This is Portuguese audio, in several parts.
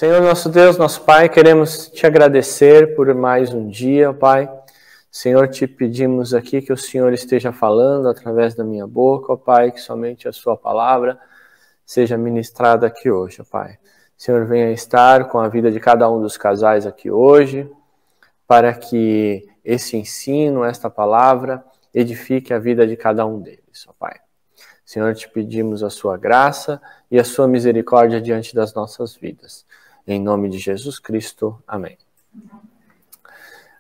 Senhor nosso Deus, nosso Pai, queremos te agradecer por mais um dia, Pai. Senhor, te pedimos aqui que o Senhor esteja falando através da minha boca, ó Pai, que somente a sua palavra seja ministrada aqui hoje, ó Pai. Senhor, venha estar com a vida de cada um dos casais aqui hoje, para que esse ensino, esta palavra, edifique a vida de cada um deles, ó Pai. Senhor, te pedimos a sua graça e a sua misericórdia diante das nossas vidas. Em nome de Jesus Cristo. Amém.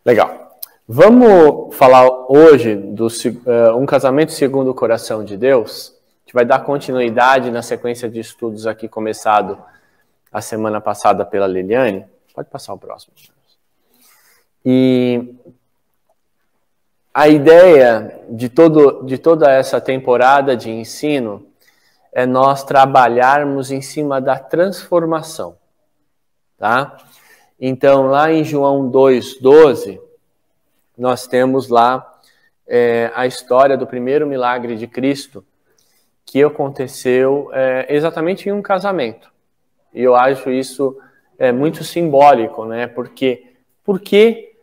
Legal. Vamos falar hoje do um casamento segundo o coração de Deus. A gente vai dar continuidade na sequência de estudos aqui começado a semana passada pela Liliane. Pode passar o próximo. E a ideia de toda essa temporada de ensino é nós trabalharmos em cima da transformação. Tá? Então, lá em João 2,12, nós temos lá a história do primeiro milagre de Cristo, que aconteceu exatamente em um casamento. E eu acho isso muito simbólico, né? Porque por que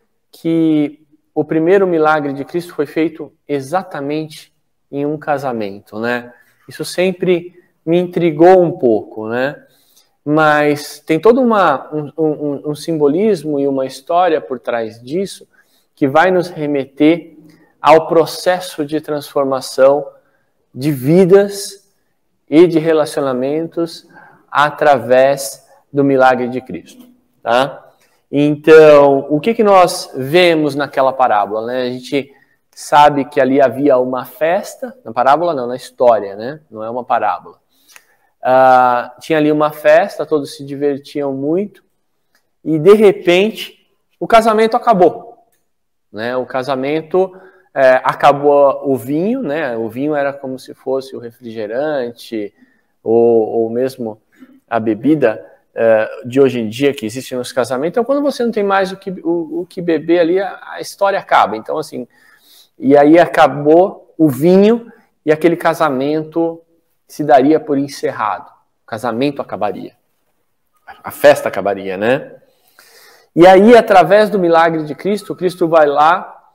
o primeiro milagre de Cristo foi feito exatamente em um casamento, né? Isso sempre me intrigou um pouco, né? Mas tem todo um simbolismo e uma história por trás disso que vai nos remeter ao processo de transformação de vidas e de relacionamentos através do milagre de Cristo, tá? Então, o que nós vemos naquela parábola, né? A gente sabe que ali havia uma festa, na parábola não, na história, né? Não é uma parábola. Tinha ali uma festa, todos se divertiam muito, e de repente o casamento acabou, né? O casamento acabou o vinho, né? O vinho era como se fosse o refrigerante ou mesmo a bebida de hoje em dia que existe nos casamentos. Então, quando você não tem mais o que beber ali, a história acaba. Então, assim, e aí acabou o vinho e aquele casamento se daria por encerrado. O casamento acabaria. A festa acabaria, né? E aí, através do milagre de Cristo, Cristo vai lá,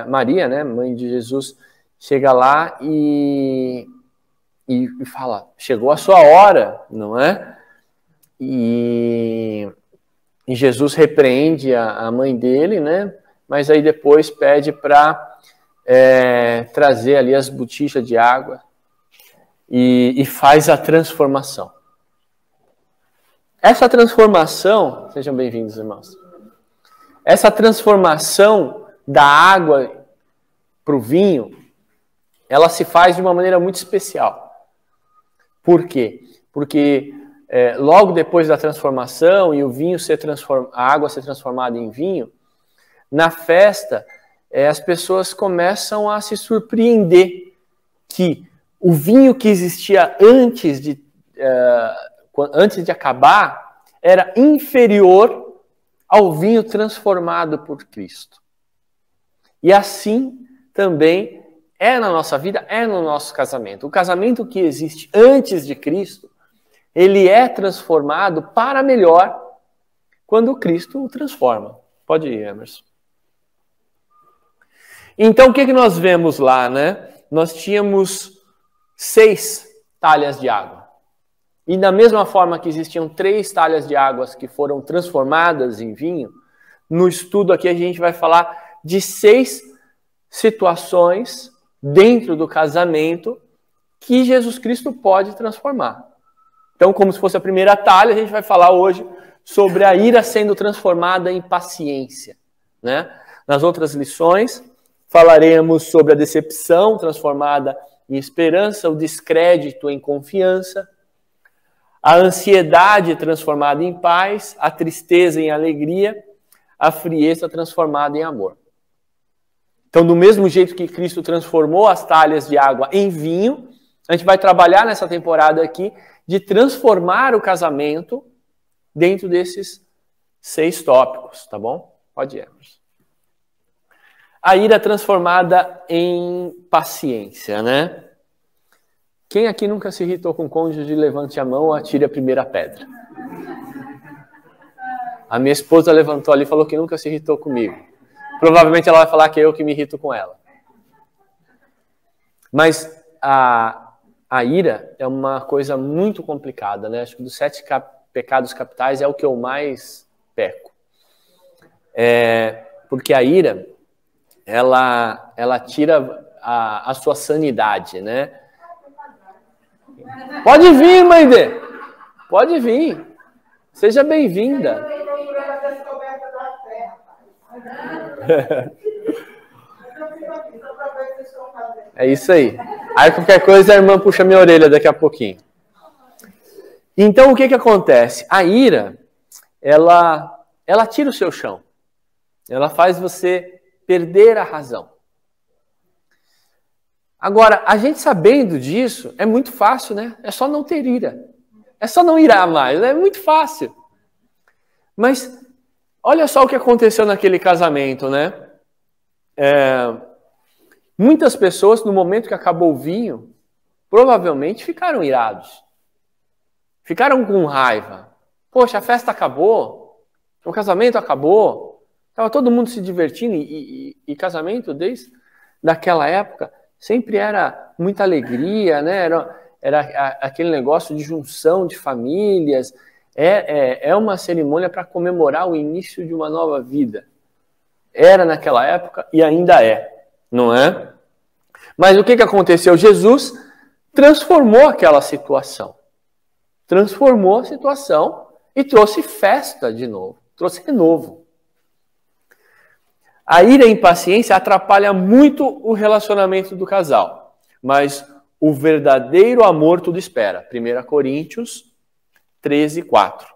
Maria, né, mãe de Jesus, chega lá e fala, chegou a sua hora, não é? E Jesus repreende a mãe dele, né? Mas aí depois pede para trazer ali as botijas de água e faz a transformação. Essa transformação, sejam bem-vindos, irmãos. Essa transformação da água para o vinho, ela se faz de uma maneira muito especial. Por quê? Porque logo depois da transformação e o vinho a água ser transformada em vinho, na festa, as pessoas começam a se surpreender que o vinho que existia antes de acabar era inferior ao vinho transformado por Cristo. E assim também é na nossa vida, é no nosso casamento. O casamento que existe antes de Cristo, ele é transformado para melhor quando Cristo o transforma. Pode ir, Emerson. Então, o que nós vemos lá, né? Nós tínhamos 6 talhas de água. E da mesma forma que existiam 3 talhas de águas que foram transformadas em vinho, no estudo aqui a gente vai falar de 6 situações dentro do casamento que Jesus Cristo pode transformar. Então, como se fosse a primeira talha, a gente vai falar hoje sobre a ira sendo transformada em paciência, né? Nas outras lições, falaremos sobre a decepção transformada em esperança, o descrédito em confiança, a ansiedade transformada em paz, a tristeza em alegria, a frieza transformada em amor. Então, do mesmo jeito que Cristo transformou as talhas de água em vinho, a gente vai trabalhar nessa temporada aqui de transformar o casamento dentro desses 6 tópicos, tá bom? Pode ir. A ira transformada em paciência, né? Quem aqui nunca se irritou com o cônjuge, levante a mão ou atire a primeira pedra. A minha esposa levantou ali e falou que nunca se irritou comigo. Provavelmente ela vai falar que é eu que me irrito com ela. Mas a ira é uma coisa muito complicada, né? Acho que dos 7 pecados capitais é o que eu mais peco. Porque a ira, ela tira a sua sanidade, né? Pode vir, mãe Dê. Pode vir. Seja bem-vinda. É isso aí. Aí qualquer coisa a irmã puxa minha orelha daqui a pouquinho. Então o que acontece? A ira, ela tira o seu chão. Ela faz você perder a razão. Agora, a gente sabendo disso, é muito fácil, né? É só não ter ira. É só não irar mais, é muito fácil. Mas, olha só o que aconteceu naquele casamento, né? Muitas pessoas, no momento que acabou o vinho, provavelmente ficaram irados. Ficaram com raiva. Poxa, a festa acabou, o casamento acabou, estava todo mundo se divertindo e casamento desde daquela época sempre era muita alegria, né? Era aquele negócio de junção de famílias. É uma cerimônia para comemorar o início de uma nova vida. Era naquela época e ainda é, não é? Mas o que aconteceu? Jesus transformou aquela situação. Transformou a situação e trouxe festa de novo. Trouxe renovo. A ira e a impaciência atrapalha muito o relacionamento do casal. Mas o verdadeiro amor tudo espera. 1 Coríntios 13, 4.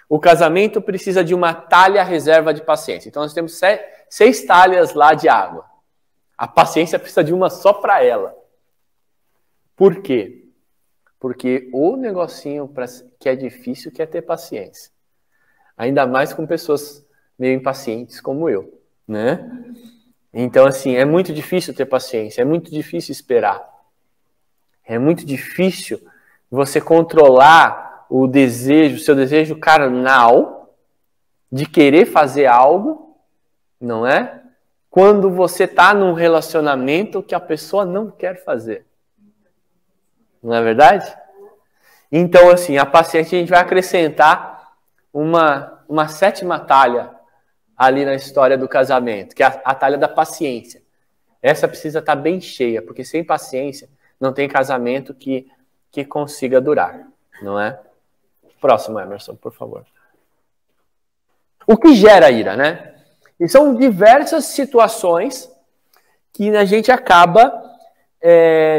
O casamento precisa de uma talha reserva de paciência. Então nós temos 6 talhas lá de água. A paciência precisa de uma só para ela. Por quê? Porque o negocinho que é difícil quer ter paciência. Ainda mais com pessoas meio impacientes como eu, né? Então, assim, é muito difícil ter paciência, é muito difícil esperar. É muito difícil você controlar o seu desejo carnal de querer fazer algo, não é? Quando você está num relacionamento que a pessoa não quer fazer. Não é verdade? Então, assim, a paciência a gente vai acrescentar uma 7ª talha ali na história do casamento, que é a talha da paciência. Essa precisa estar bem cheia, porque sem paciência não tem casamento que consiga durar, não é? Próximo, Emerson, por favor. O que gera ira, né? E são diversas situações que a gente acaba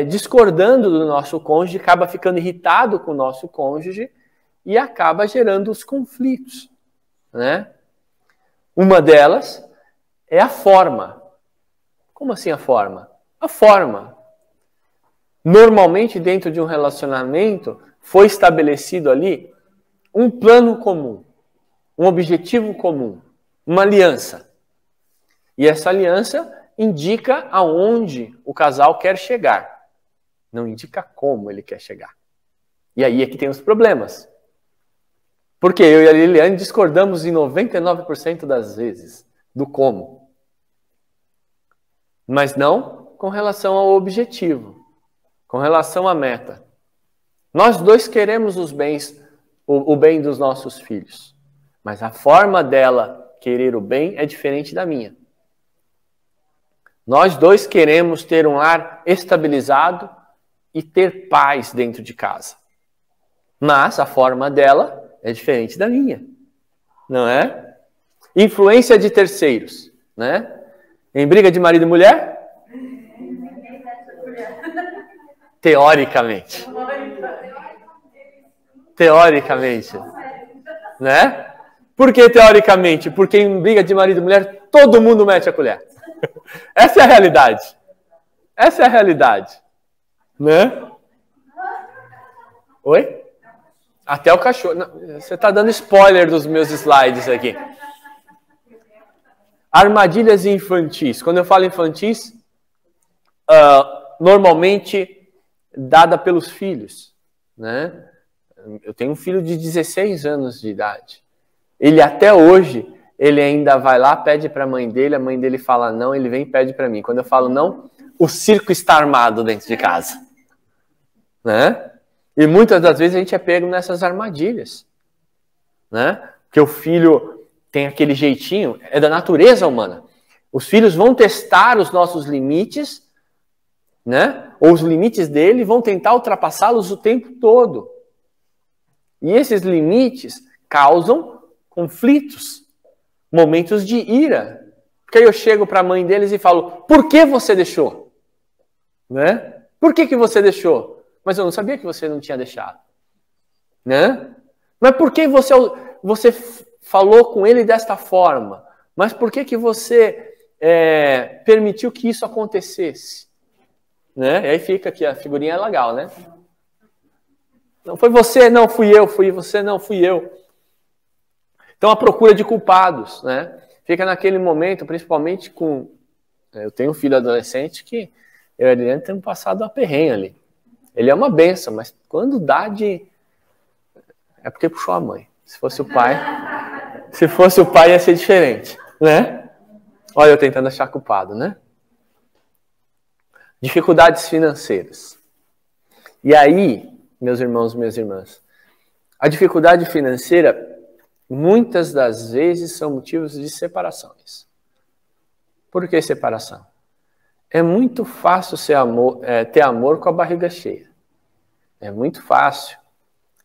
discordando do nosso cônjuge, acaba ficando irritado com o nosso cônjuge e acaba gerando os conflitos, né? Uma delas é a forma. Como assim a forma? A forma. Normalmente, dentro de um relacionamento, foi estabelecido ali um plano comum, um objetivo comum, uma aliança. E essa aliança indica aonde o casal quer chegar. Não indica como ele quer chegar. E aí é que tem os problemas. Porque eu e a Liliane discordamos em 99% das vezes do como. Mas não com relação ao objetivo, com relação à meta. Nós dois queremos o bem dos nossos filhos. Mas a forma dela querer o bem é diferente da minha. Nós dois queremos ter um lar estabilizado e ter paz dentro de casa. Mas a forma dela é diferente da minha, não é? Influência de terceiros, né? Em briga de marido e mulher? Teoricamente. Teoricamente. Né? Por que teoricamente? Porque em briga de marido e mulher, todo mundo mete a colher. Essa é a realidade. Essa é a realidade. Né? Oi? Até o cachorro. Não, você está dando spoiler dos meus slides aqui. Armadilhas infantis. Quando eu falo infantis, normalmente dada pelos filhos. Né? Eu tenho um filho de 16 anos de idade. Ele até hoje, ele ainda vai lá, pede para a mãe dele fala não, ele vem e pede para mim. Quando eu falo não, o circo está armado dentro de casa. Né? E muitas das vezes a gente é pego nessas armadilhas. Né? Porque o filho tem aquele jeitinho, é da natureza humana. Os filhos vão testar os nossos limites, né? Ou os limites dele, vão tentar ultrapassá-los o tempo todo. E esses limites causam conflitos, momentos de ira. Porque aí eu chego para a mãe deles e falo, por que você deixou? Né? Por que você deixou? Mas eu não sabia que você não tinha deixado. Né? Mas por que você falou com ele desta forma? Mas por que você permitiu que isso acontecesse? Né? E aí fica aqui, a figurinha é legal, né? Não foi você, não fui eu, fui você, não fui eu. Então a procura de culpados, né? Fica naquele momento, principalmente com... Eu tenho um filho adolescente que eu e a Eliane temos passado a perrenha ali. Ele é uma benção, mas quando dá de... É porque puxou a mãe. Se fosse o pai ia ser diferente, né? Olha eu tentando achar culpado, né? Dificuldades financeiras. E aí, meus irmãos e minhas irmãs, a dificuldade financeira, muitas das vezes, são motivos de separações. Por que separação? É muito fácil ter amor com a barriga cheia. É muito fácil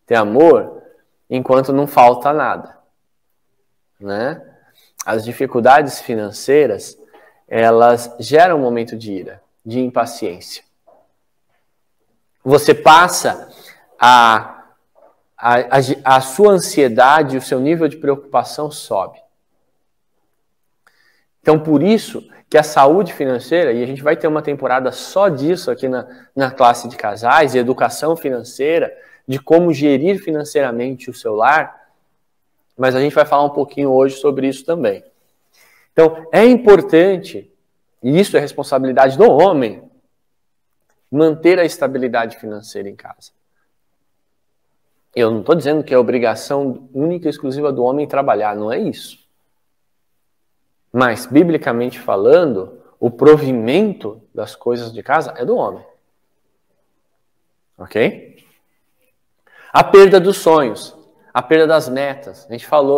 ter amor enquanto não falta nada. Né? As dificuldades financeiras, elas geram um momento de ira, de impaciência. Você passa a sua ansiedade, o seu nível de preocupação sobe. Então, por isso que a saúde financeira, e a gente vai ter uma temporada só disso aqui na classe de casais, de educação financeira, de como gerir financeiramente o seu lar, mas a gente vai falar um pouquinho hoje sobre isso também. Então, é importante, e isso é responsabilidade do homem, manter a estabilidade financeira em casa. Eu não estou dizendo que é obrigação única e exclusiva do homem trabalhar, não é isso. Mas, biblicamente falando, o provimento das coisas de casa é do homem. Ok? A perda dos sonhos, a perda das metas.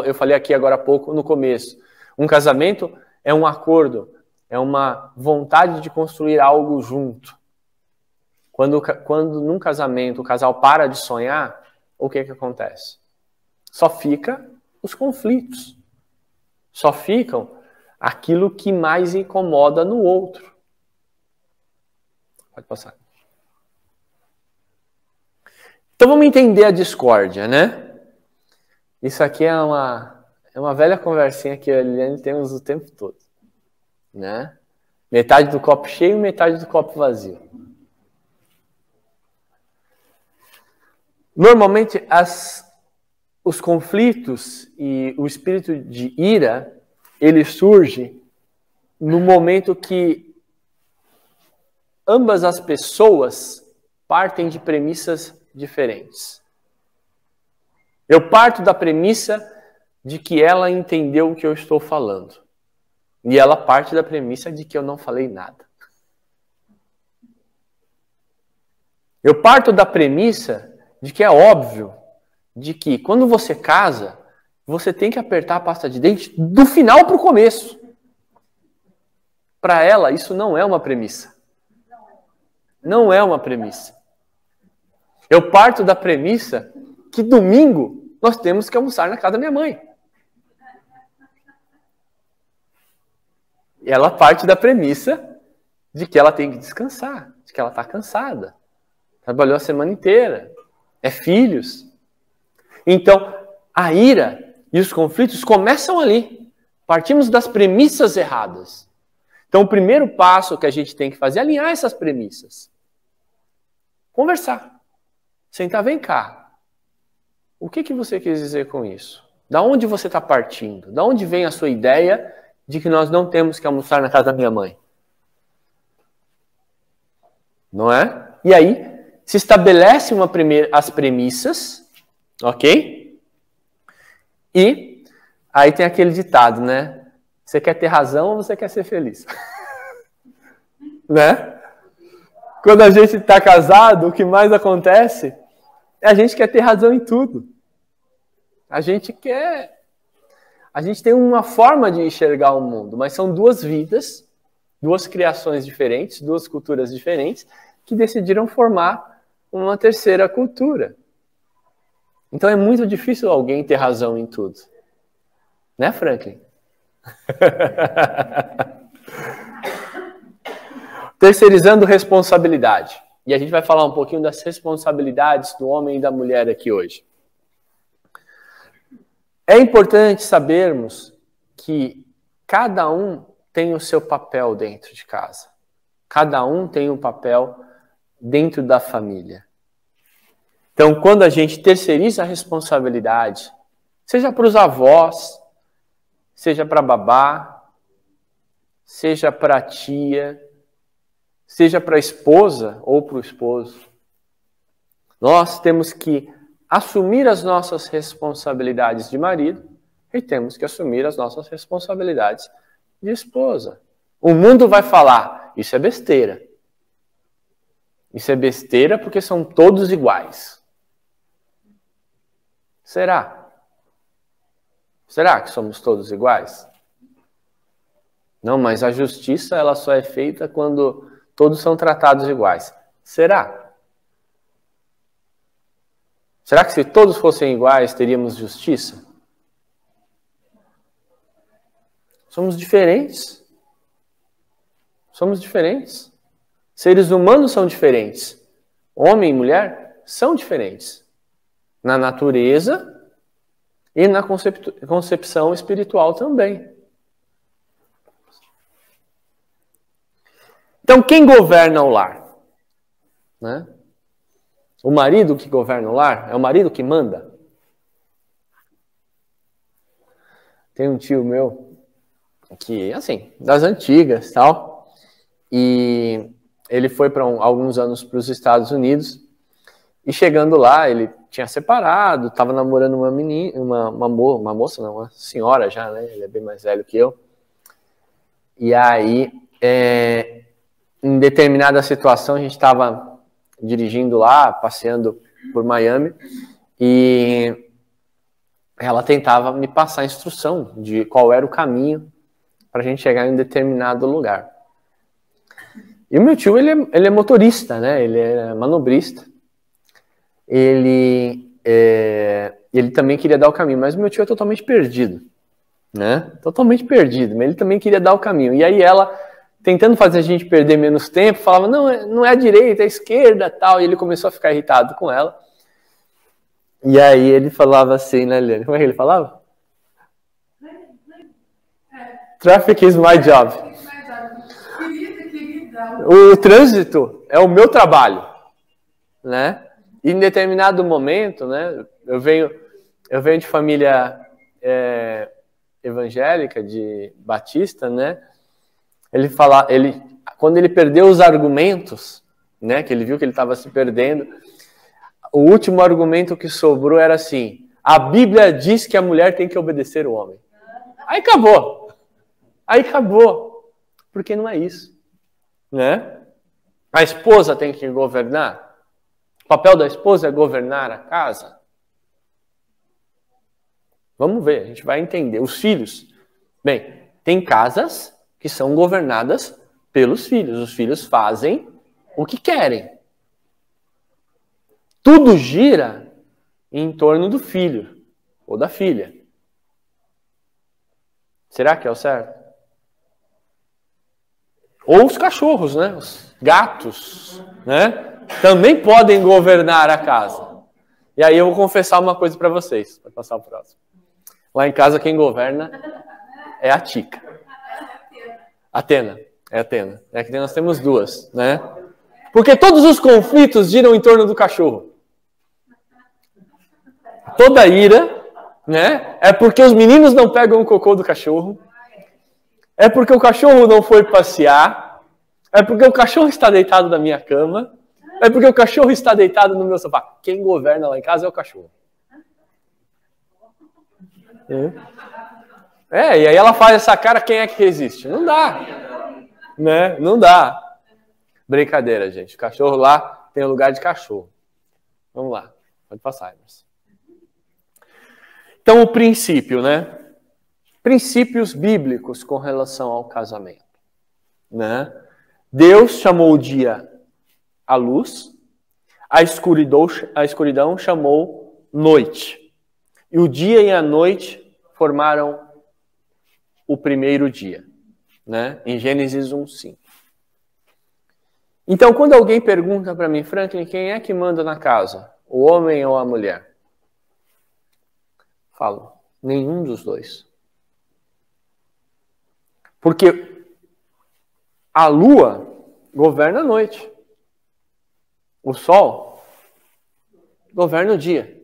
Eu falei aqui agora há pouco no começo. Um casamento é um acordo, é uma vontade de construir algo junto. Quando num casamento o casal para de sonhar, o que acontece? Só fica os conflitos. Só ficam aquilo que mais incomoda no outro. Pode passar. Então vamos entender a discórdia, né? Isso aqui é uma velha conversinha que eu e a Eliane temos o tempo todo. Né? Metade do copo cheio, metade do copo vazio. Normalmente, os conflitos e o espírito de ira, ele surge no momento que ambas as pessoas partem de premissas diferentes. Eu parto da premissa de que ela entendeu o que eu estou falando. E ela parte da premissa de que eu não falei nada. Eu parto da premissa de que é óbvio de que quando você casa, você tem que apertar a pasta de dente do final para o começo. Para ela, isso não é uma premissa. Não é uma premissa. Eu parto da premissa que domingo nós temos que almoçar na casa da minha mãe. E ela parte da premissa de que ela tem que descansar, de que ela está cansada. Trabalhou a semana inteira. É filhos. Então, a ira e os conflitos começam ali. Partimos das premissas erradas. Então, o primeiro passo que a gente tem que fazer é alinhar essas premissas. Conversar. Sentar, vem cá. O que você quis dizer com isso? Da onde você está partindo? Da onde vem a sua ideia de que nós não temos que almoçar na casa da minha mãe? Não é? E aí, se estabelece as premissas, ok? E Aí tem aquele ditado, né? Você quer ter razão ou você quer ser feliz? Né? Quando a gente está casado, o que mais acontece é a gente quer ter razão em tudo. A gente tem uma forma de enxergar o mundo, mas são duas vidas, duas criações diferentes, duas culturas diferentes, que decidiram formar uma terceira cultura. Então é muito difícil alguém ter razão em tudo. Né, Franklin? Terceirizando responsabilidade. E a gente vai falar um pouquinho das responsabilidades do homem e da mulher aqui hoje. É importante sabermos que cada um tem o seu papel dentro de casa. Cada um tem um papel dentro da família. Então, quando a gente terceiriza a responsabilidade, seja para os avós, seja para a babá, seja para a tia, seja para a esposa ou para o esposo, nós temos que assumir as nossas responsabilidades de marido e temos que assumir as nossas responsabilidades de esposa. O mundo vai falar, isso é besteira. Isso é besteira porque são todos iguais. Será? Será que somos todos iguais? Não, mas a justiça ela só é feita quando todos são tratados iguais. Será? Será que se todos fossem iguais, teríamos justiça? Somos diferentes. Somos diferentes. Seres humanos são diferentes. Homem e mulher são diferentes. Na natureza e na concepção espiritual também. Então, quem governa o lar? Né? O marido que governa o lar? É o marido que manda? Tem um tio meu que, assim, das antigas e tal, e ele foi por alguns anos para os Estados Unidos, e chegando lá, ele tinha separado, estava namorando uma menina, uma moça, não, uma senhora já, né? Ele é bem mais velho que eu. E aí, em determinada situação, a gente estava dirigindo lá, passeando por Miami, e ela tentava me passar a instrução de qual era o caminho para a gente chegar em um determinado lugar. E o meu tio, ele é motorista, né? Ele é manobrista. Ele também queria dar o caminho, mas o meu tio é totalmente perdido, né? Totalmente perdido, mas ele também queria dar o caminho. E aí ela, tentando fazer a gente perder menos tempo, falava, não é a direita, é a esquerda, tal. E ele começou a ficar irritado com ela. E aí ele falava assim, né, Eliane? Como é que ele falava? Traffic is my job. O trânsito é o meu trabalho, né? E em determinado momento, né? Eu venho de família evangélica, de batista, né? Quando ele perdeu os argumentos, né? Que ele viu que ele estava se perdendo, o último argumento que sobrou era assim: a Bíblia diz que a mulher tem que obedecer o homem. Aí acabou. Porque não é isso, né? A esposa tem que governar. O papel da esposa é governar a casa. Vamos ver, a gente vai entender. Os filhos. Bem, tem casas que são governadas pelos filhos. Os filhos fazem o que querem. Tudo gira em torno do filho ou da filha. Será que é o certo? Ou os cachorros, né? Os gatos, né? Também podem governar a casa. E aí eu vou confessar uma coisa para vocês. Vai passar o próximo. Lá em casa quem governa é a Tica. Atena. É Atena. É que nós temos duas, né? Porque todos os conflitos giram em torno do cachorro. Toda ira, né? É porque os meninos não pegam o cocô do cachorro. É porque o cachorro não foi passear. É porque o cachorro está deitado na minha cama. É porque o cachorro está deitado no meu sofá. Quem governa lá em casa é o cachorro. E aí ela faz essa cara, quem é que resiste? Não dá. Né? Não dá. Brincadeira, gente. O cachorro lá tem o lugar de cachorro. Vamos lá. Pode passar, Emerson. Então, o princípio, né? Princípios bíblicos com relação ao casamento. Né? Deus chamou o dia a luz, a escuridão chamou noite. E o dia e a noite formaram o primeiro dia, né? Em Gênesis 1:5. Então, quando alguém pergunta para mim, Franklin, quem é que manda na casa? O homem ou a mulher? Falo, nenhum dos dois. Porque a lua governa a noite. O sol governa o dia.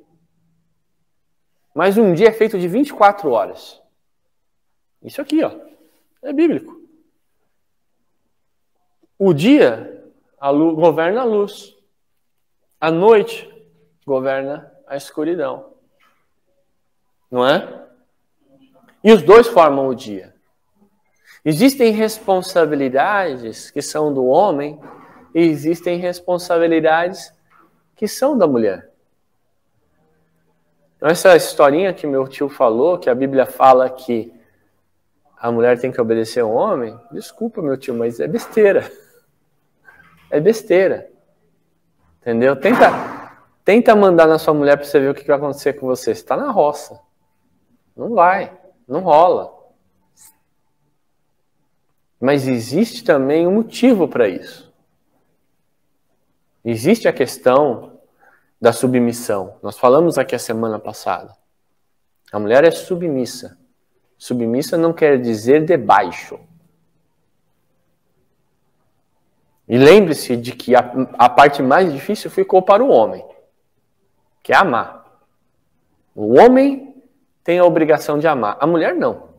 Mas um dia é feito de 24 horas. Isso aqui, ó, é bíblico. O dia governa a luz. A noite governa a escuridão. Não é? E os dois formam o dia. Existem responsabilidades que são do homem e existem responsabilidades que são da mulher. Então, essa historinha que meu tio falou, que a Bíblia fala que a mulher tem que obedecer ao homem, desculpa, meu tio, mas é besteira. É besteira. Entendeu? Tenta mandar na sua mulher para você ver o que vai acontecer com você. Você está na roça. Não vai. Não rola. Mas existe também um motivo para isso. Existe a questão da submissão. Nós falamos aqui a semana passada. A mulher é submissa. Submissa não quer dizer debaixo. E lembre-se de que a parte mais difícil ficou para o homem, que é amar. O homem tem a obrigação de amar. A mulher não.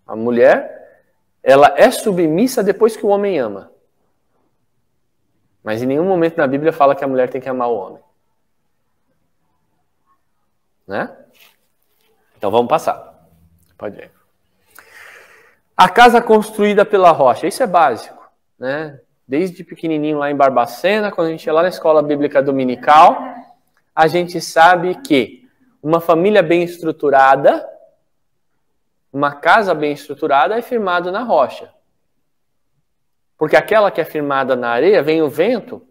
A mulher, ela é submissa depois que o homem ama. Mas em nenhum momento na Bíblia fala que a mulher tem que amar o homem. Né? Então vamos passar. Pode ir. A casa construída pela rocha. Isso é básico, né? Desde pequenininho lá em Barbacena, quando a gente ia lá na escola bíblica dominical, a gente sabe que uma família bem estruturada, uma casa bem estruturada é firmada na rocha. Porque aquela que é firmada na areia, vem o vento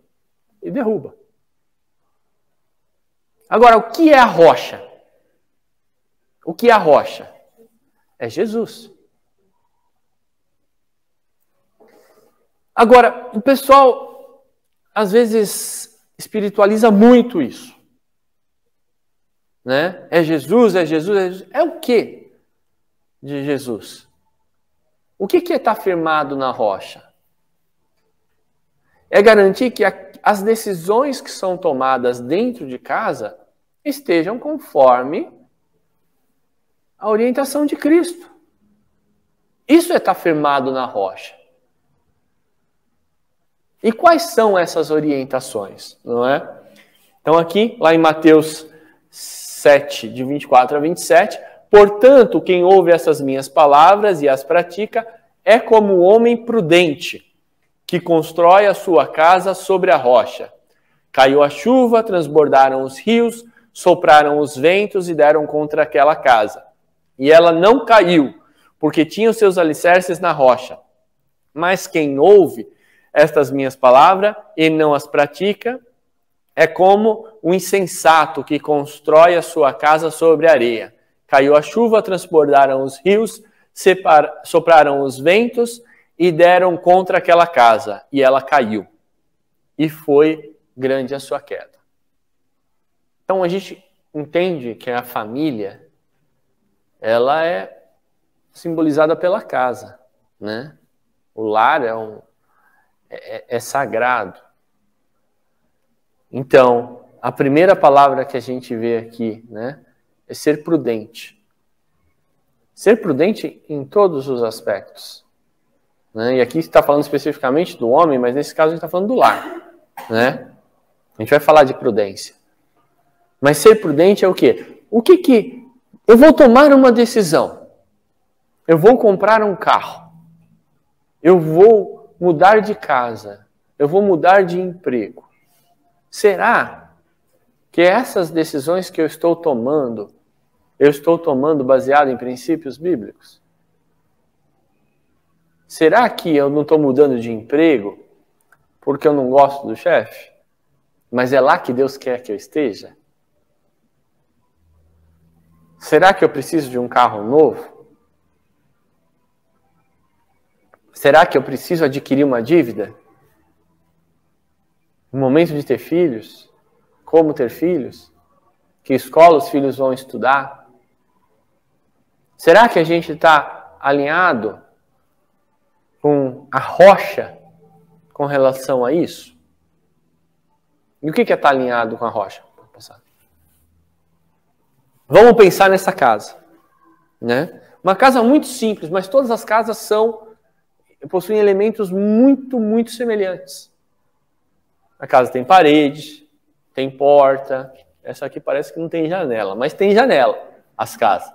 e derruba. Agora, o que é a rocha? O que é a rocha? É Jesus. Agora, o pessoal, às vezes, espiritualiza muito isso. Né? É Jesus, é Jesus, é Jesus. É o que de Jesus? O que está firmado na rocha? É garantir que as decisões que são tomadas dentro de casa estejam conforme a orientação de Cristo. Isso é estar firmado na rocha. E quais são essas orientações? Não é? Então aqui, lá em Mateus 7, de 24 a 27, portanto, quem ouve essas minhas palavras e as pratica é como o homem prudente, que constrói a sua casa sobre a rocha. Caiu a chuva, transbordaram os rios, sopraram os ventos e deram contra aquela casa. E ela não caiu, porque tinha os seus alicerces na rocha. Mas quem ouve estas minhas palavras e não as pratica, é como o insensato que constrói a sua casa sobre a areia. Caiu a chuva, transbordaram os rios, sopraram os ventos e deram contra aquela casa, e ela caiu. E foi grande a sua queda. Então a gente entende que a família, ela é simbolizada pela casa, né? O lar é sagrado. Então, a primeira palavra que a gente vê aqui, né, é ser prudente. Ser prudente em todos os aspectos. Né? E aqui está falando especificamente do homem, mas nesse caso a gente está falando do lar. Né? A gente vai falar de prudência. Mas ser prudente é o quê? O que eu vou tomar uma decisão. eu vou comprar um carro, eu vou mudar de casa, eu vou mudar de emprego. Será que essas decisões que eu estou tomando baseado em princípios bíblicos? Será que eu não estou mudando de emprego porque eu não gosto do chefe? Mas é lá que Deus quer que eu esteja? Será que eu preciso de um carro novo? Será que eu preciso adquirir uma dívida? No momento de ter filhos? Como ter filhos? Que escola os filhos vão estudar? Será que a gente está alinhado com a rocha com relação a isso? E o que é estar alinhado com a rocha? Vamos pensar nessa casa, né? Uma casa muito simples, mas todas as casas possuem elementos muito, muito semelhantes. A casa tem parede, tem porta. Essa aqui parece que não tem janela, mas tem janela, as casas,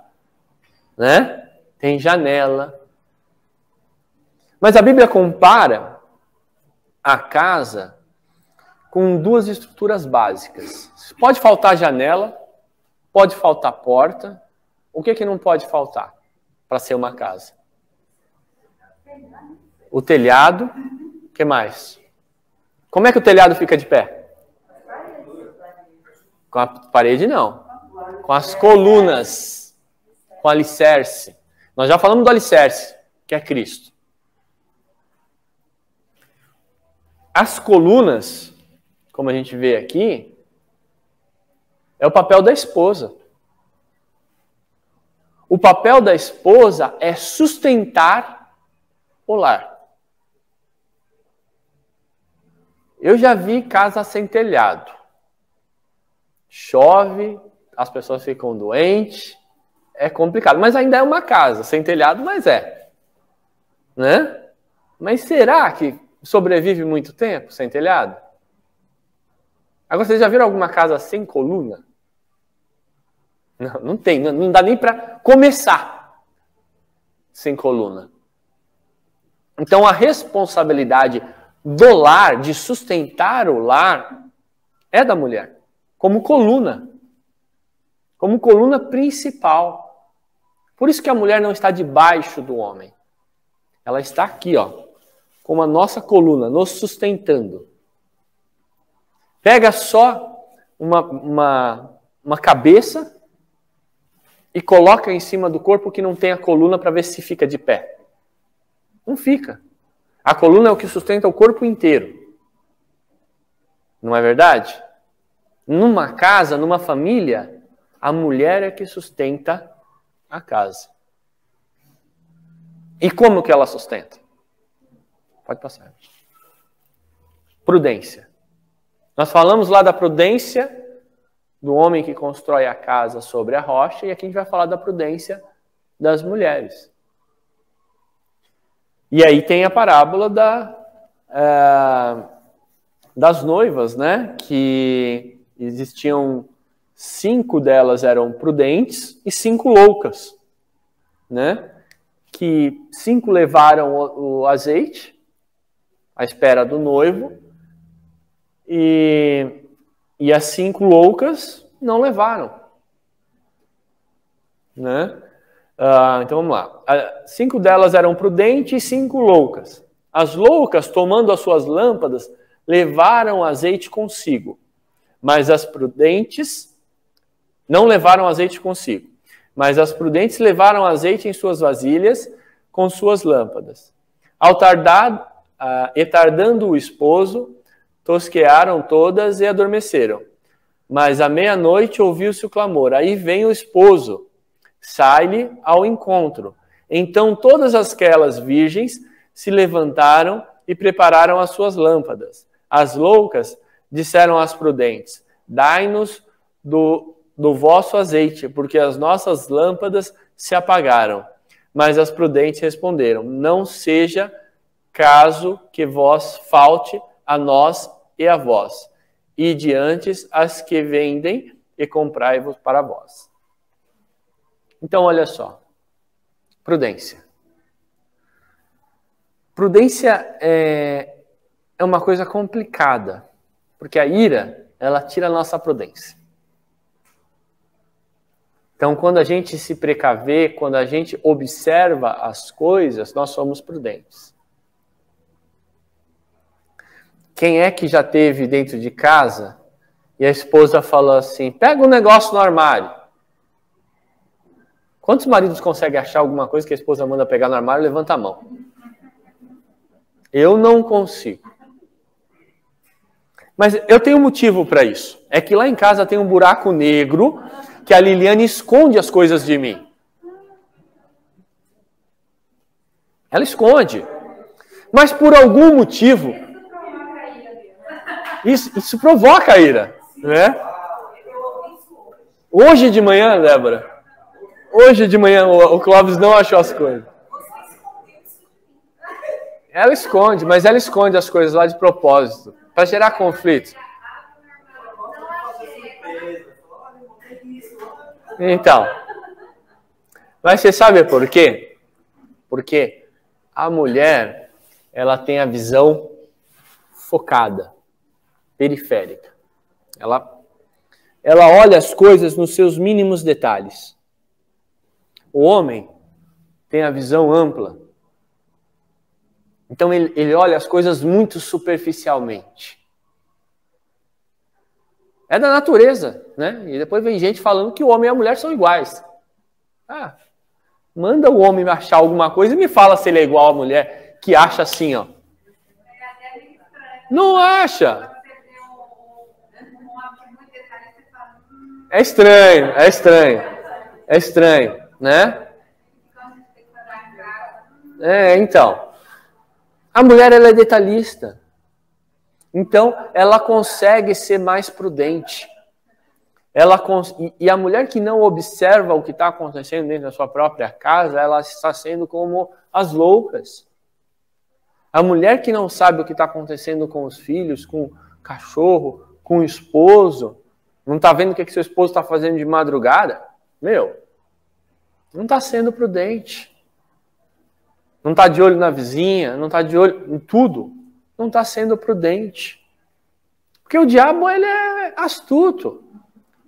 né? Tem janela. Mas a Bíblia compara a casa com duas estruturas básicas. Pode faltar janela, pode faltar porta. O que não pode faltar para ser uma casa? O telhado. O que mais? Como é que o telhado fica de pé? Com a parede, não. Com as colunas. Com o alicerce. Nós já falamos do alicerce, que é Cristo. As colunas, como a gente vê aqui, é o papel da esposa. O papel da esposa é sustentar o lar. Eu já vi casa sem telhado. Chove, as pessoas ficam doentes, é complicado. Mas ainda é uma casa sem telhado, mas é. Né? Mas será que sobrevive muito tempo sem telhado? Agora, vocês já viram alguma casa sem coluna? Não tem, não dá nem para começar sem coluna. Então, a responsabilidade do lar, de sustentar o lar, é da mulher, como coluna principal. Por isso que a mulher não está debaixo do homem. Ela está aqui, ó, como a nossa coluna, nos sustentando. Pega só uma cabeça e coloca em cima do corpo que não tem a coluna para ver se fica de pé. Não fica. A coluna é o que sustenta o corpo inteiro. Não é verdade? Numa casa, numa família, a mulher é que sustenta a casa. E como que ela sustenta? Pode passar. Prudência. Nós falamos lá da prudência do homem que constrói a casa sobre a rocha, e aqui a gente vai falar da prudência das mulheres. E aí tem a parábola das noivas, né? Que existiam 5 delas eram prudentes e 5 loucas, né? Que 5 levaram o azeite à espera do noivo e as 5 loucas não levaram, né? Então vamos lá. 5 delas eram prudentes e 5 loucas. As loucas, tomando as suas lâmpadas, levaram azeite consigo. Mas as prudentes não levaram azeite consigo. Mas as prudentes levaram azeite em suas vasilhas com suas lâmpadas. Tardando o esposo, tosquearam todas e adormeceram. Mas à meia-noite ouviu-se o clamor. Aí vem o esposo, sai-lhe ao encontro. Então todas aquelas virgens se levantaram e prepararam as suas lâmpadas. As loucas disseram às prudentes: dai-nos do vosso azeite, porque as nossas lâmpadas se apagaram. Mas as prudentes responderam: não seja caso que vos falte a nós e a vós. Ide antes as que vendem e comprai-vos para vós. Então, olha só. Prudência. Prudência é uma coisa complicada, porque a ira, ela tira a nossa prudência. Então, quando a gente se precaver, quando a gente observa as coisas, nós somos prudentes. Quem é que já teve dentro de casa e a esposa falou assim, pega um negócio no armário. Quantos maridos conseguem achar alguma coisa que a esposa manda pegar no armário? Levanta a mão. Eu não consigo. Mas eu tenho um motivo para isso. É que lá em casa tem um buraco negro que a Liliane esconde as coisas de mim. Ela esconde. Mas por algum motivo... Isso provoca a ira, né? Hoje de manhã, Débora, o Clóvis não achou as coisas. Ela esconde, mas ela esconde as coisas lá de propósito, para gerar conflito. Então, mas você sabe por quê? Porque a mulher, ela tem a visão focada, periférica. Ela olha as coisas nos seus mínimos detalhes. O homem tem a visão ampla. Então ele olha as coisas muito superficialmente. É da natureza, né? E depois vem gente falando que o homem e a mulher são iguais. Manda o homem achar alguma coisa e me fala se ele é igual à mulher, que acha assim, ó. Não acha. É estranho, né? Então. A mulher, ela é detalhista. Então, ela consegue ser mais prudente. E a mulher que não observa o que está acontecendo dentro da sua própria casa, ela está sendo como as loucas. A mulher que não sabe o que está acontecendo com os filhos, com o cachorro, com o esposo, não está vendo o que seu esposo está fazendo de madrugada, não está sendo prudente. Não está de olho na vizinha, não está de olho em tudo, não está sendo prudente. Porque o diabo, ele é astuto.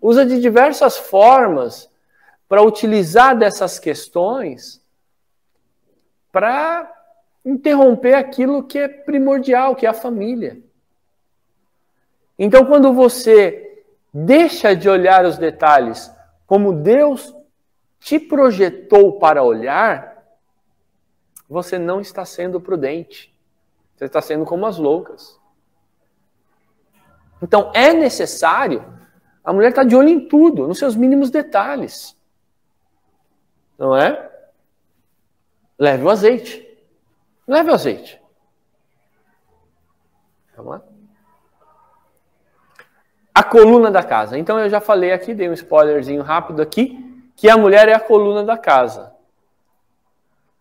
Usa de diversas formas para utilizar dessas questões para interromper aquilo que é primordial, que é a família. Então, quando você deixa de olhar os detalhes como Deus te projetou para olhar, você não está sendo prudente. Você está sendo como as loucas. Então, é necessário a mulher estar de olho em tudo, nos seus mínimos detalhes. Não é? Leve o azeite. Leve o azeite. Vamos lá? A coluna da casa. Então, eu já falei aqui, dei um spoilerzinho rápido aqui, que a mulher é a coluna da casa.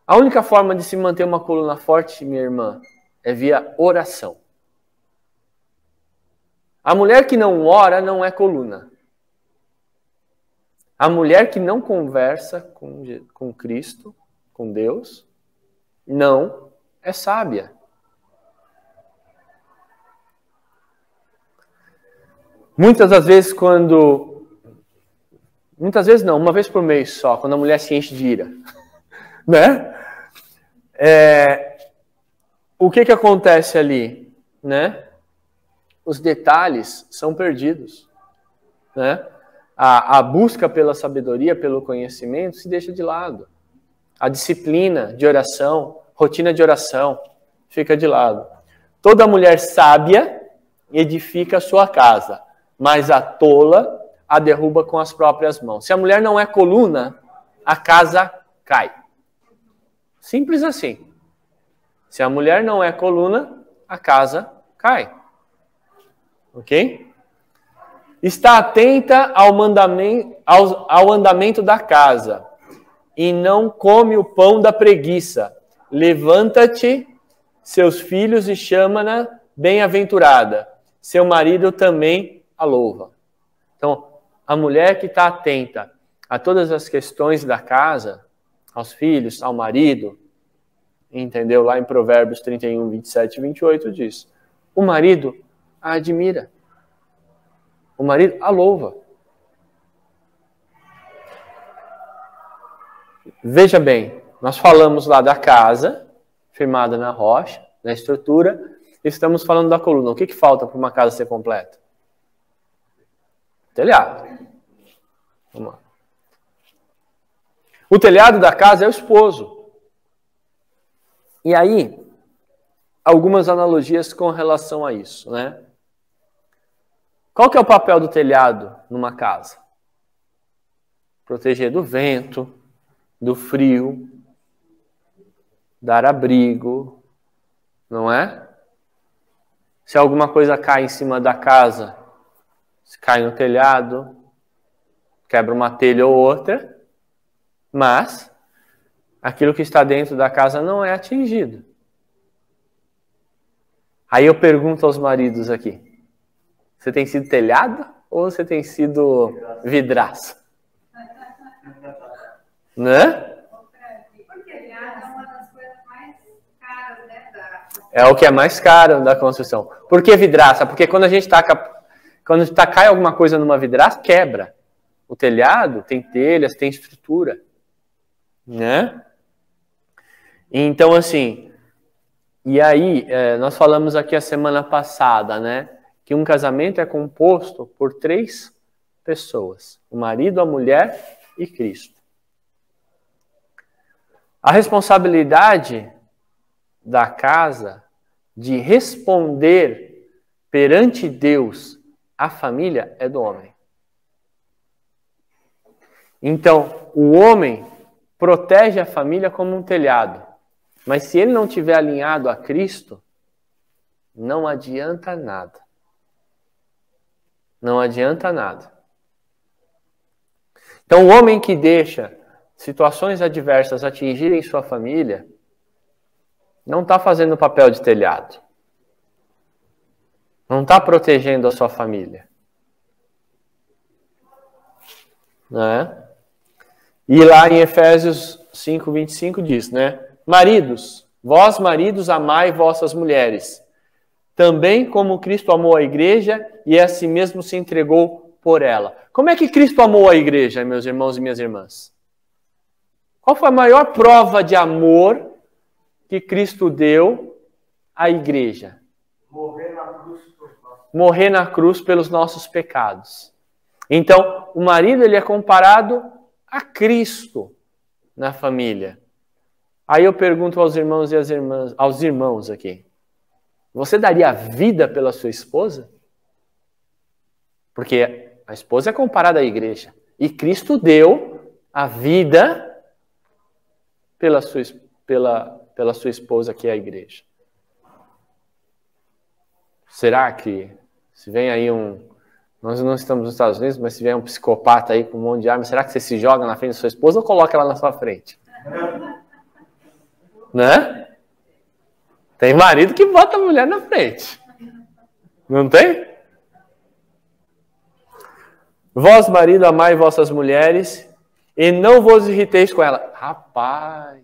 A única forma de se manter uma coluna forte, minha irmã, é via oração. A mulher que não ora não é coluna. A mulher que não conversa com Cristo, com Deus, não é sábia. Muitas das vezes uma vez por mês só, quando a mulher se enche de ira, né? O que acontece ali, né? Os detalhes são perdidos, né? A busca pela sabedoria, pelo conhecimento se deixa de lado. A disciplina de oração, rotina de oração, fica de lado. Toda mulher sábia edifica a sua casa, mas a tola a derruba com as próprias mãos. Se a mulher não é coluna, a casa cai. Simples assim. Se a mulher não é coluna, a casa cai. Ok? Está atenta ao andamento da casa e não come o pão da preguiça. Levanta-te, seus filhos, e chama-na bem-aventurada. Seu marido também a louva. Então, a mulher que está atenta a todas as questões da casa, aos filhos, ao marido, entendeu? Lá em Provérbios 31, 27 e 28 diz: o marido a admira, o marido a louva. Veja bem, nós falamos lá da casa, firmada na rocha, na estrutura, e estamos falando da coluna. O que falta para uma casa ser completa? Telhado. Vamos lá. O telhado da casa é o esposo. E aí, algumas analogias com relação a isso, né? Qual que é o papel do telhado numa casa? Proteger do vento, do frio, dar abrigo, não é? Se alguma coisa cai em cima da casa, se cai no telhado, quebra uma telha ou outra, mas aquilo que está dentro da casa não é atingido. Aí eu pergunto aos maridos aqui: você tem sido telhado ou você tem sido vidraça? Né? Porque telhado é uma das coisas mais caras, né? É o que é mais caro da construção. Por que vidraça? Porque quando a gente cai alguma coisa numa vidraça, quebra. O telhado tem telhas, tem estrutura, né? Então, assim, e aí, nós falamos aqui a semana passada, né? Que um casamento é composto por 3 pessoas: o marido, a mulher e Cristo. A responsabilidade da casa de responder perante Deus à família é do homem. Então, o homem protege a família como um telhado. Mas se ele não estiver alinhado a Cristo, não adianta nada. Não adianta nada. Então, o homem que deixa situações adversas atingirem sua família, não está fazendo o papel de telhado. Não está protegendo a sua família. Né? E lá em Efésios 5, 25 diz, né? Maridos, vós maridos amai vossas mulheres, também como Cristo amou a igreja e a si mesmo se entregou por ela. Como é que Cristo amou a igreja, meus irmãos e minhas irmãs? Qual foi a maior prova de amor que Cristo deu à igreja? Morrer na cruz pelos nossos pecados. Então, o marido ele é comparado a Cristo na família. Aí eu pergunto aos irmãos e às irmãs, aos irmãos aqui: você daria a vida pela sua esposa? Porque a esposa é comparada à igreja. E Cristo deu a vida pela sua esposa, que é a igreja. Será que, se vem aí nós não estamos nos Estados Unidos, mas se vier um psicopata aí com um monte de arma, será que você se joga na frente da sua esposa ou coloca ela na sua frente? Né? Tem marido que bota a mulher na frente. Não tem? Vós, marido, amai vossas mulheres e não vos irriteis com ela. Rapaz,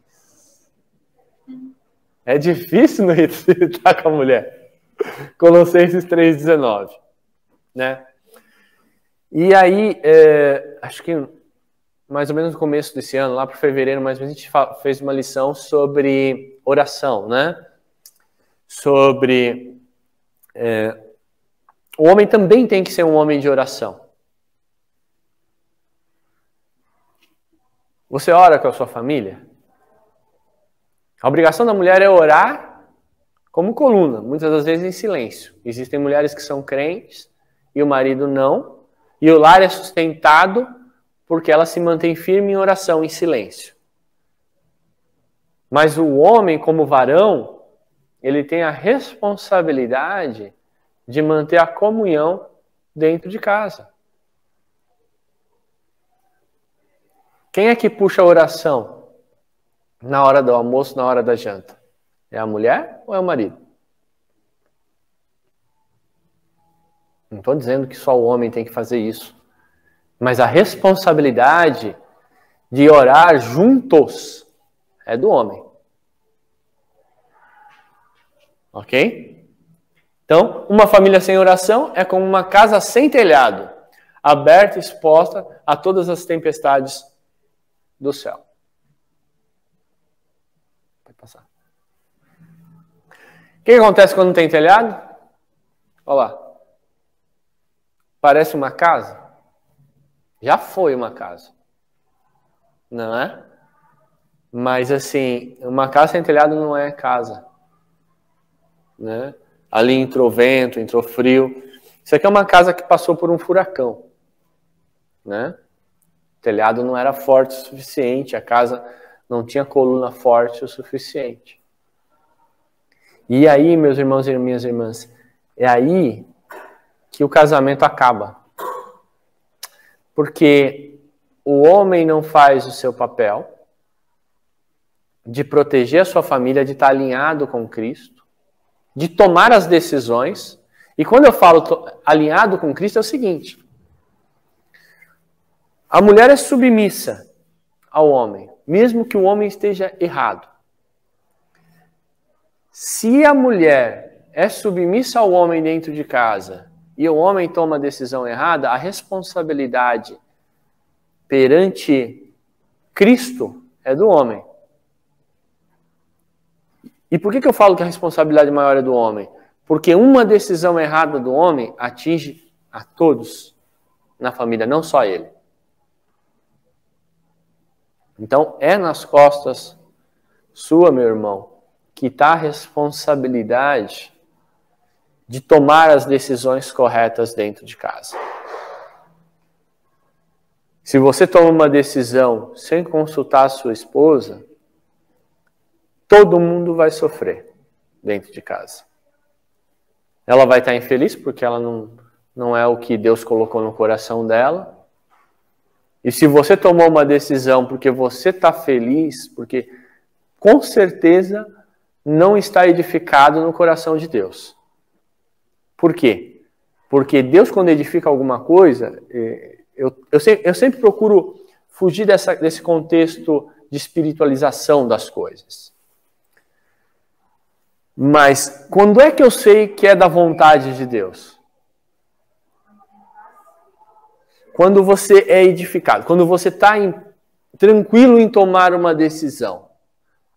é difícil não irritar com a mulher. Colossenses 3,19. Né? E aí, acho que mais ou menos no começo desse ano, lá para fevereiro, mais ou menos, a gente fez uma lição sobre oração, né? Sobre o homem também tem que ser um homem de oração. Você ora com a sua família? A obrigação da mulher é orar como coluna, muitas das vezes em silêncio. Existem mulheres que são crentes e o marido não, e o lar é sustentado porque ela se mantém firme em oração, em silêncio. Mas o homem, como varão, ele tem a responsabilidade de manter a comunhão dentro de casa. Quem é que puxa a oração na hora do almoço, na hora da janta? É a mulher ou é o marido? Não estou dizendo que só o homem tem que fazer isso. Mas a responsabilidade de orar juntos é do homem. Ok? Então, uma família sem oração é como uma casa sem telhado, aberta e exposta a todas as tempestades do céu. Pode passar. O que acontece quando não tem telhado? Olha lá. Parece uma casa? Já foi uma casa. Não é? Mas assim, uma casa sem telhado não é casa. Né? Ali entrou vento, entrou frio. Isso aqui é uma casa que passou por um furacão. Né? O telhado não era forte o suficiente, a casa não tinha coluna forte o suficiente. E aí, meus irmãos e minhas irmãs, é aí que o casamento acaba. Porque o homem não faz o seu papel de proteger a sua família, de estar alinhado com Cristo, de tomar as decisões. E quando eu falo alinhado com Cristo é o seguinte: a mulher é submissa ao homem, mesmo que o homem esteja errado. Se a mulher é submissa ao homem dentro de casa e o homem toma a decisão errada, a responsabilidade perante Cristo é do homem. E por que eu falo que a responsabilidade maior é do homem? Porque uma decisão errada do homem atinge a todos na família, não só ele. Então, é nas costas sua, meu irmão, que está a responsabilidade de tomar as decisões corretas dentro de casa. Se você toma uma decisão sem consultar a sua esposa, todo mundo vai sofrer dentro de casa. Ela vai estar infeliz porque ela não é o que Deus colocou no coração dela. E se você tomou uma decisão porque você está feliz, porque com certeza não está edificado no coração de Deus. Por quê? Porque Deus, quando edifica alguma coisa, eu sempre procuro fugir desse contexto de espiritualização das coisas. Mas quando é que eu sei que é da vontade de Deus? Quando você é edificado, quando você está tranquilo em tomar uma decisão.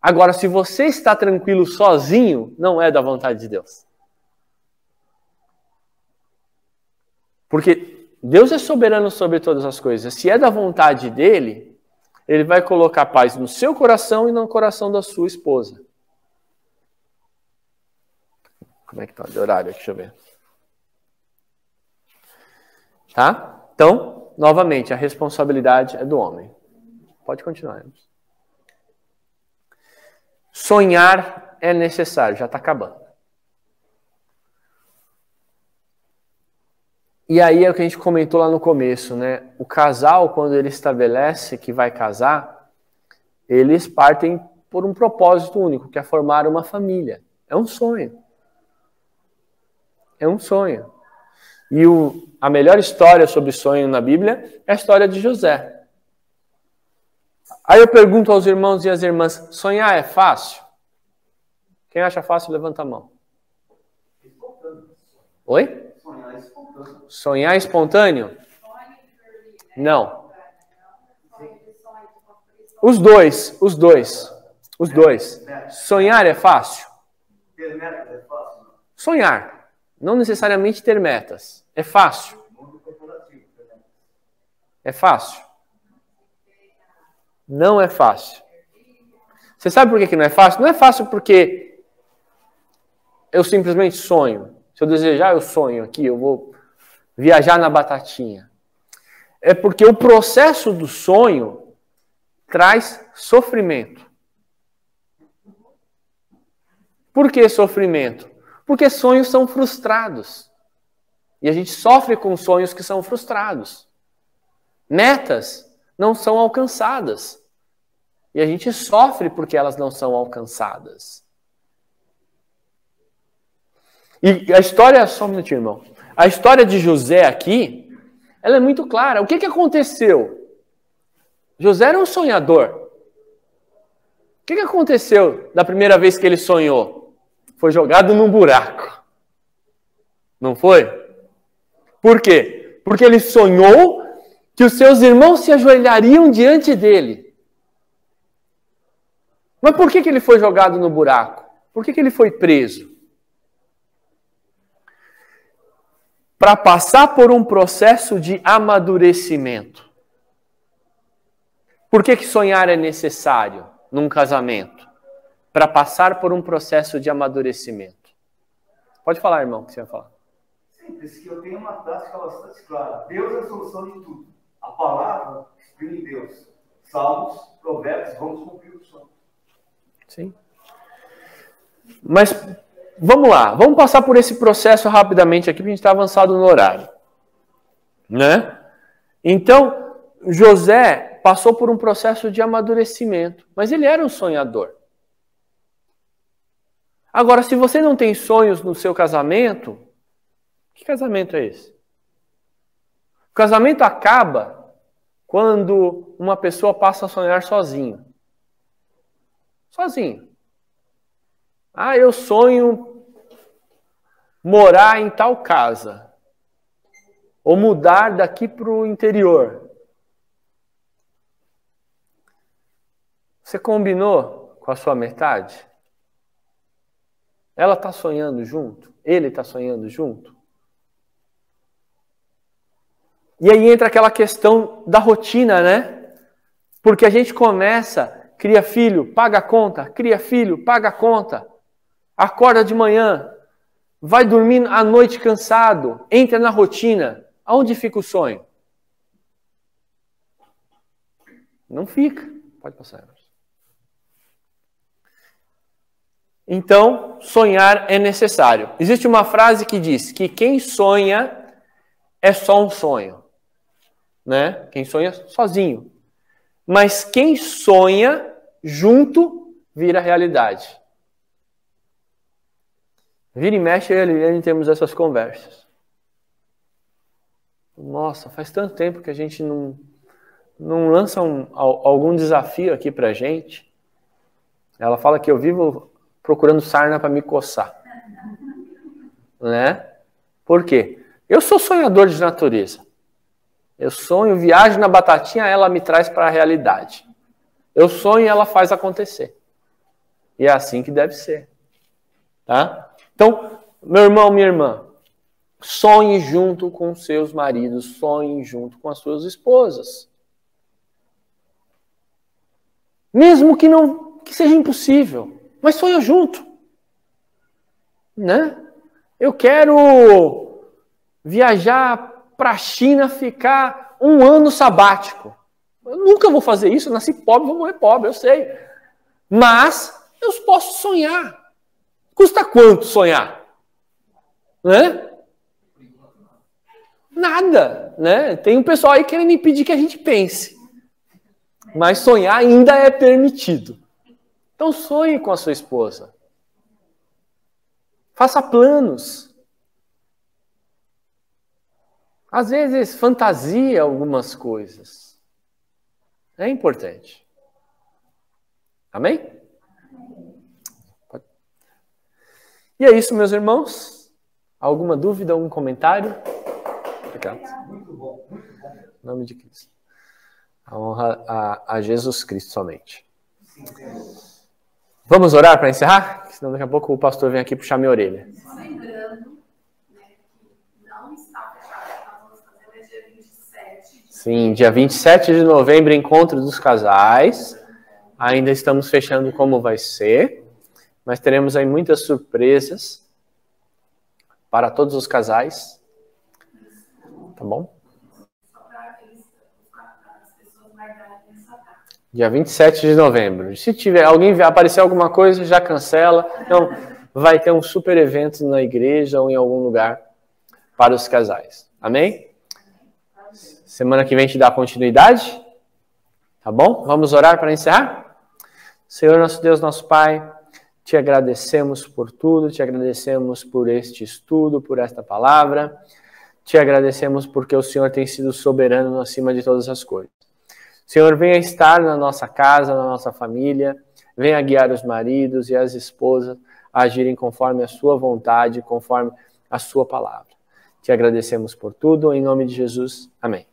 Agora, se você está tranquilo sozinho, não é da vontade de Deus. Porque Deus é soberano sobre todas as coisas. Se é da vontade dele, ele vai colocar paz no seu coração e no coração da sua esposa. Como é que está de horário? Deixa eu ver. Tá? Então, novamente, a responsabilidade é do homem. Pode continuar. Sonhar é necessário, já está acabando. E aí é o que a gente comentou lá no começo, né? O casal, quando ele estabelece que vai casar, eles partem por um propósito único, que é formar uma família. É um sonho. É um sonho. E a melhor história sobre sonho na Bíblia é a história de José. Aí eu pergunto aos irmãos e às irmãs, sonhar é fácil? Quem acha fácil, levanta a mão. Oi? Sonhar espontâneo? Não. Os dois. Sonhar é fácil? Sonhar. Não necessariamente ter metas. É fácil. É fácil. Não é fácil. Você sabe por que não é fácil? Não é fácil porque eu simplesmente sonho. Se eu desejar, eu sonho aqui, eu vou viajar na batatinha. É porque o processo do sonho traz sofrimento. Por que sofrimento? Porque sonhos são frustrados. E a gente sofre com sonhos que são frustrados. Metas não são alcançadas. E a gente sofre porque elas não são alcançadas. E a história, só um minutinho, irmão. A história de José aqui, ela é muito clara. O que aconteceu? José era um sonhador. O que aconteceu da primeira vez que ele sonhou? foi jogado num buraco. Não foi? Por quê? Porque ele sonhou que os seus irmãos se ajoelhariam diante dele. Mas por que ele foi jogado no buraco? Por que ele foi preso? Para passar por um processo de amadurecimento. Por que sonhar é necessário num casamento? Para passar por um processo de amadurecimento. Pode falar, irmão, o que você vai falar. Simples, que eu tenho uma frase que fala bastante clara. Deus é a solução de tudo. A palavra exprime Deus. Salmos, provérbios, vamos cumprir o sonho. Sim. Mas vamos lá, vamos passar por esse processo rapidamente aqui, porque a gente está avançado no horário. Né? Então, José passou por um processo de amadurecimento, mas ele era um sonhador. Agora, se você não tem sonhos no seu casamento, que casamento é esse? O casamento acaba quando uma pessoa passa a sonhar sozinho. Sozinho. Ah, eu sonho morar em tal casa. Ou mudar daqui para o interior. Você combinou com a sua metade? Ela está sonhando junto? Ele está sonhando junto? E aí entra aquela questão da rotina, né? Porque a gente começa, cria filho, paga a conta, cria filho, paga a conta. Acorda de manhã, vai dormir à noite cansado, entra na rotina. Aonde fica o sonho? Não fica. Pode passar. Então, sonhar é necessário. Existe uma frase que diz que quem sonha é só um sonho. Né? Quem sonha sozinho. Mas quem sonha junto vira realidade. Vira e mexe eu e a Liliane temos essas conversas. Nossa, faz tanto tempo que a gente não lança algum desafio aqui pra gente. Ela fala que eu vivo procurando sarna para me coçar. Né? Por quê? Eu sou sonhador de natureza. Eu sonho, viajo na batatinha, ela me traz para a realidade. Eu sonho e ela faz acontecer. E é assim que deve ser. Tá? Então, meu irmão, minha irmã, sonhe junto com seus maridos, sonhe junto com as suas esposas. Mesmo que seja impossível, mas sonha junto. Né? Eu quero viajar para a China, ficar 1 ano sabático. Eu nunca vou fazer isso, eu nasci pobre, vou morrer pobre, eu sei. Mas eu posso sonhar. Custa quanto sonhar? Né? Nada. Né? Tem um pessoal aí querendo impedir que a gente pense. Mas sonhar ainda é permitido. Então sonhe com a sua esposa. Faça planos. Às vezes fantasia algumas coisas. É importante. Amém? E é isso, meus irmãos. Alguma dúvida, algum comentário? Obrigado. Muito bom, muito bom. Em nome de Cristo. A honra a Jesus Cristo somente. Vamos orar para encerrar? Senão daqui a pouco o pastor vem aqui puxar minha orelha. Só lembrando, né, que não está fechado, nós vamos fazer no dia 27. Sim, dia 27 de novembro, encontro dos casais. Ainda estamos fechando como vai ser. Mas teremos aí muitas surpresas para todos os casais. Tá bom? Só para as pessoas guardarem essa data. Dia 27 de novembro. Se tiver alguém aparecer alguma coisa, já cancela. Então, vai ter um super evento na igreja ou em algum lugar para os casais. Amém? Semana que vem a gente dá continuidade. Tá bom? Vamos orar para encerrar? Senhor, nosso Deus, nosso Pai, te agradecemos por tudo, te agradecemos por este estudo, por esta palavra. Te agradecemos porque o Senhor tem sido soberano acima de todas as coisas. Senhor, venha estar na nossa casa, na nossa família, venha guiar os maridos e as esposas a agirem conforme a sua vontade, conforme a sua palavra. Te agradecemos por tudo, em nome de Jesus. Amém.